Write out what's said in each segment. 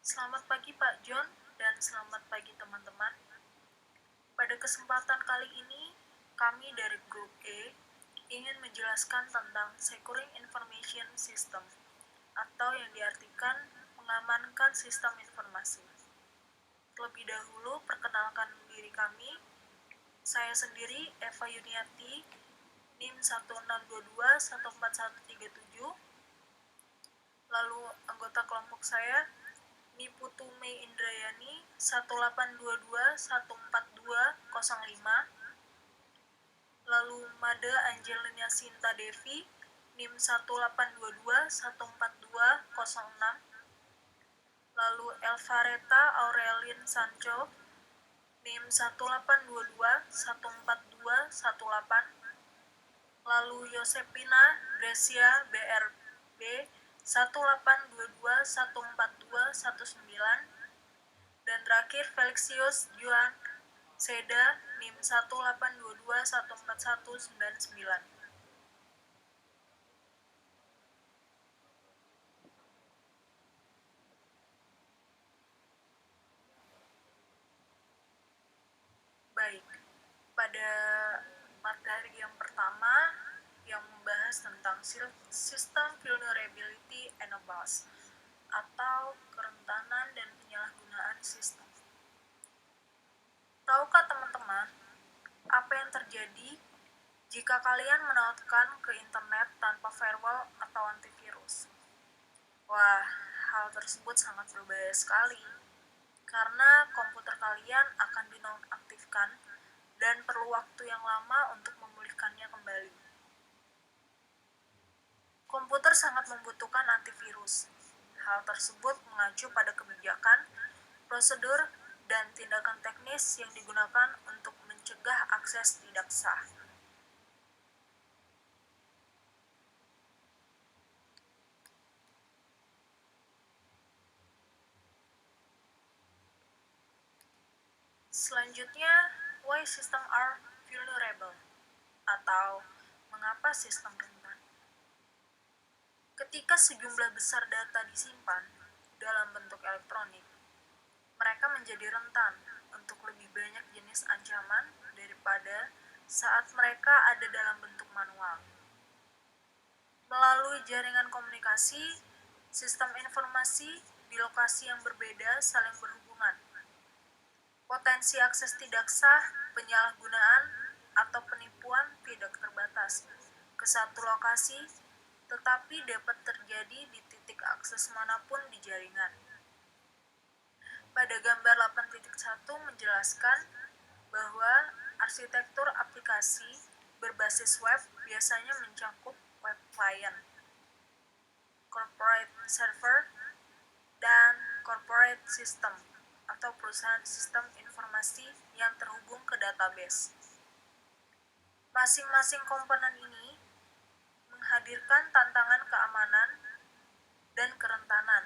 Selamat pagi Pak John dan selamat pagi teman-teman. Pada kesempatan kali ini, kami dari Grup E ingin menjelaskan tentang Securing Information System atau yang diartikan mengamankan sistem informasi. Terlebih dahulu, perkenalkan diri kami. Saya sendiri Eva Yuniati, NIM 1622141137. Lalu anggota kelompok saya Niputume Indrayani 1822142005. Lalu Mada Angelina Sinta Devi NIM 1822142006. Lalu Elvareta Aurelin Sancho NIM 1822142018. Lalu Yosepina Gracia BRB 1822142119. Dan terakhir Felixius Juan Seda NIM 1822141199. Baik, pada materi yang pertama yang membahas tentang System Vulnerability Enables atau kerentanan dan penyalahgunaan sistem. Tahukah teman-teman apa yang terjadi jika kalian menautkan ke internet tanpa firewall atau antivirus? Wah, hal tersebut sangat berbahaya sekali karena komputer kalian akan dinonaktifkan dan perlu waktu yang lama untuk memulihkannya kembali. Komputer sangat membutuhkan antivirus. Hal tersebut mengacu pada kebijakan, prosedur, dan tindakan teknis yang digunakan untuk mencegah akses tidak sah. Selanjutnya, why system are vulnerable atau mengapa sistem rentan. Ketika sejumlah besar data disimpan dalam bentuk elektronik, mereka menjadi rentan untuk lebih banyak jenis ancaman daripada saat mereka ada dalam bentuk manual. Melalui jaringan komunikasi, sistem informasi di lokasi yang berbeda saling berhubungan. Potensi akses tidak sah, penyalahgunaan, atau penipuan tidak terbatas ke satu lokasi, tetapi dapat terjadi di titik akses manapun di jaringan. Pada gambar 8.1 menjelaskan bahwa arsitektur aplikasi berbasis web biasanya mencakup web client, corporate server, dan corporate system atau perusahaan sistem informasi yang terhubung ke database. Masing-masing komponen ini menghadirkan tantangan keamanan dan kerentanan.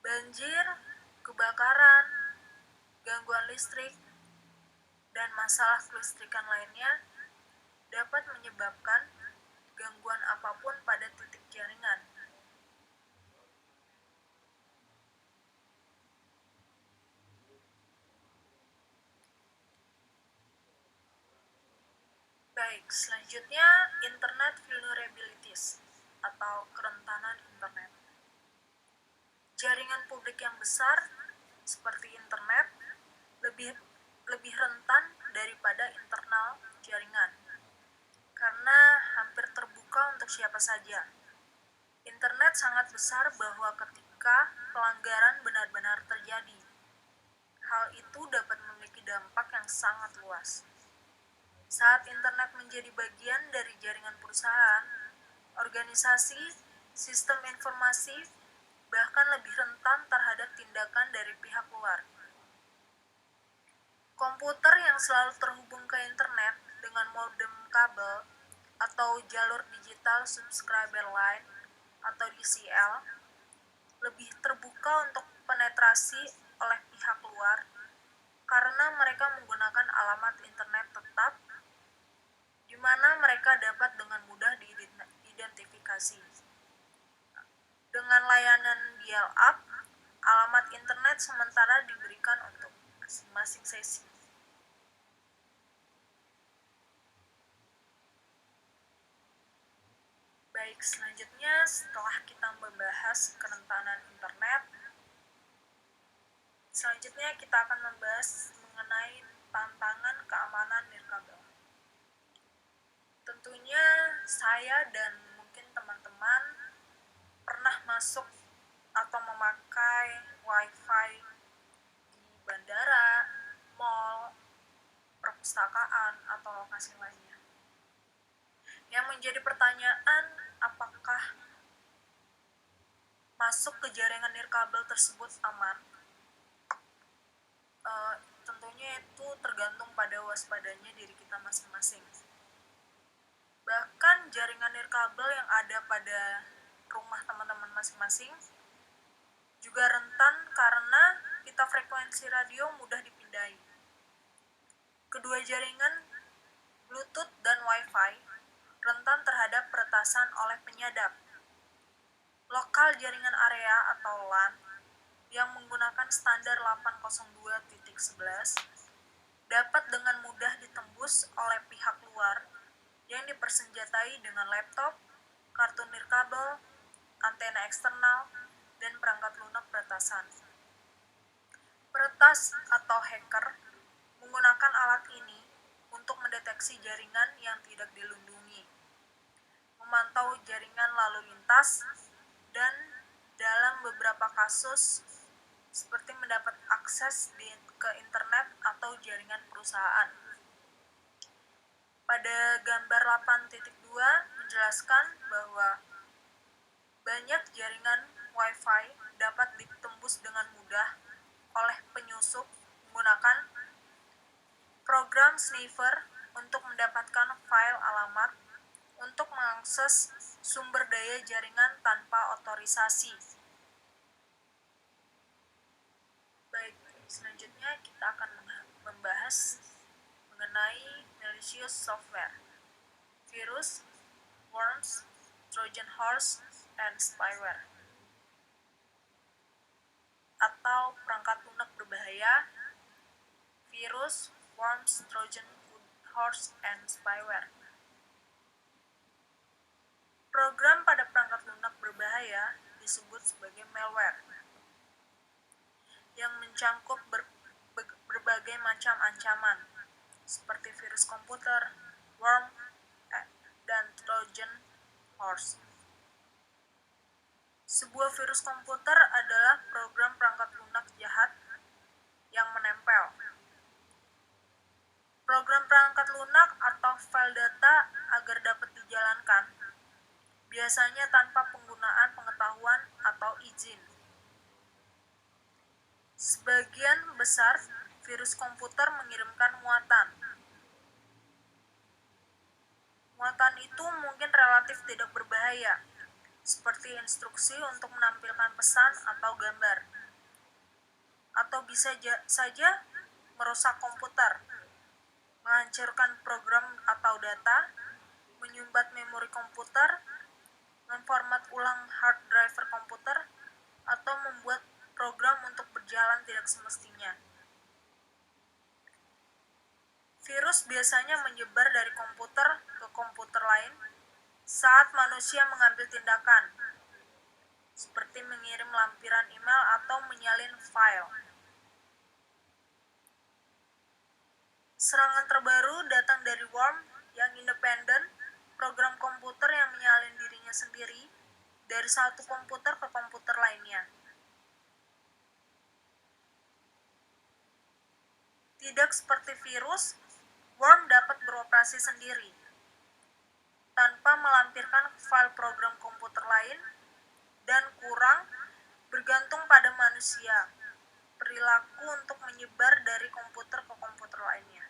Banjir, kebakaran, gangguan listrik, dan masalah kelistrikan lainnya dapat menyebabkan gangguan apapun pada titik jaringan. Baik, selanjutnya Internet Vulnerabilities atau kerentanan internet. Jaringan publik yang besar seperti internet lebih rentan daripada internal jaringan karena hampir terbuka untuk siapa saja. Internet sangat besar bahwa ketika pelanggaran benar-benar terjadi, hal itu dapat memiliki dampak yang sangat luas. Saat internet menjadi bagian dari jaringan perusahaan, organisasi, sistem informasi, bahkan lebih rentan terhadap tindakan dari pihak luar. Komputer yang selalu terhubung ke internet dengan modem kabel atau jalur digital subscriber line atau DCL lebih terbuka untuk penetrasi oleh pihak luar karena mereka menggunakan alamat internet tetap di mana mereka dapat dengan mudah diidentifikasi. Dengan layanan dial-up, Alamat internet sementara diberikan untuk masing-masing sesi. Baik, selanjutnya setelah kita membahas kerentanan internet, selanjutnya kita akan membahas mengenai tantangan keamanan nirkabel. Tentunya saya dan mungkin teman-teman pernah masuk atau memakai wifi di bandara, mall, perpustakaan, atau lokasi lainnya. Yang menjadi pertanyaan, apakah masuk ke jaringan nirkabel tersebut aman? Tentunya itu tergantung pada waspadanya diri kita masing-masing. Bahkan jaringan nirkabel yang ada pada rumah teman-teman masing-masing juga rentan karena pita frekuensi radio mudah dipindai. Kedua jaringan Bluetooth dan Wi-Fi rentan terhadap peretasan oleh penyadap. Lokal jaringan area atau LAN yang menggunakan standar 802.11 dapat dengan mudah ditembus oleh pihak luar yang dipersenjatai dengan laptop, kartu nirkabel, antena eksternal, dan perangkat lunak peretasan. Peretas atau hacker menggunakan alat ini untuk mendeteksi jaringan yang tidak dilindungi, memantau jaringan lalu lintas, dan dalam beberapa kasus seperti mendapat akses ke internet atau jaringan perusahaan. Pada gambar 8.2 menjelaskan bahwa banyak jaringan Wi-Fi dapat ditembus dengan mudah oleh penyusup menggunakan program sniffer untuk mendapatkan file alamat untuk mengakses sumber daya jaringan tanpa otorisasi. Baik, selanjutnya kita akan membahas mengenai malicious software, virus, worms, Trojan horse, and spyware, atau perangkat lunak berbahaya, virus, worms, Trojan horse, and spyware. Program pada perangkat lunak berbahaya disebut sebagai malware, yang mencangkup berbagai macam ancaman, seperti virus komputer, worm, dan Trojan horse. Sebuah virus komputer adalah program perangkat lunak jahat yang menempel. Program perangkat lunak atau file data agar dapat dijalankan, biasanya tanpa penggunaan pengetahuan atau izin. Sebagian besar virus komputer mengirimkan muatan. Muatan itu mungkin relatif tidak berbahaya, seperti instruksi untuk menampilkan pesan atau gambar, atau bisa saja merusak komputer, menghancurkan program atau data, menyumbat memori komputer, memformat ulang hard drive komputer, atau membuat program untuk berjalan tidak semestinya. Virus biasanya menyebar dari komputer ke komputer lain saat manusia mengambil tindakan, seperti mengirim lampiran email atau menyalin file. Serangan terbaru datang dari worm yang independen, program komputer yang menyalin dirinya sendiri dari satu komputer ke komputer lainnya. Tidak seperti virus, worm dapat beroperasi sendiri, tanpa melampirkan file program komputer lain, dan kurang bergantung pada manusia, perilaku untuk menyebar dari komputer ke komputer lainnya.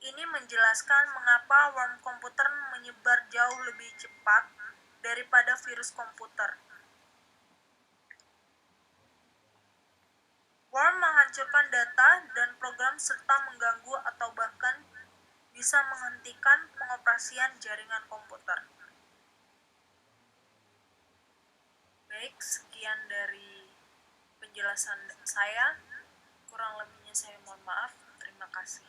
Ini menjelaskan mengapa worm komputer menyebar jauh lebih cepat daripada virus komputer. Worm menghancurkan data dan program serta mengganggu atau bahkan bisa menghentikan pengoperasian jaringan komputer. Baik, sekian dari penjelasan saya. Kurang lebihnya saya mohon maaf. Terima kasih.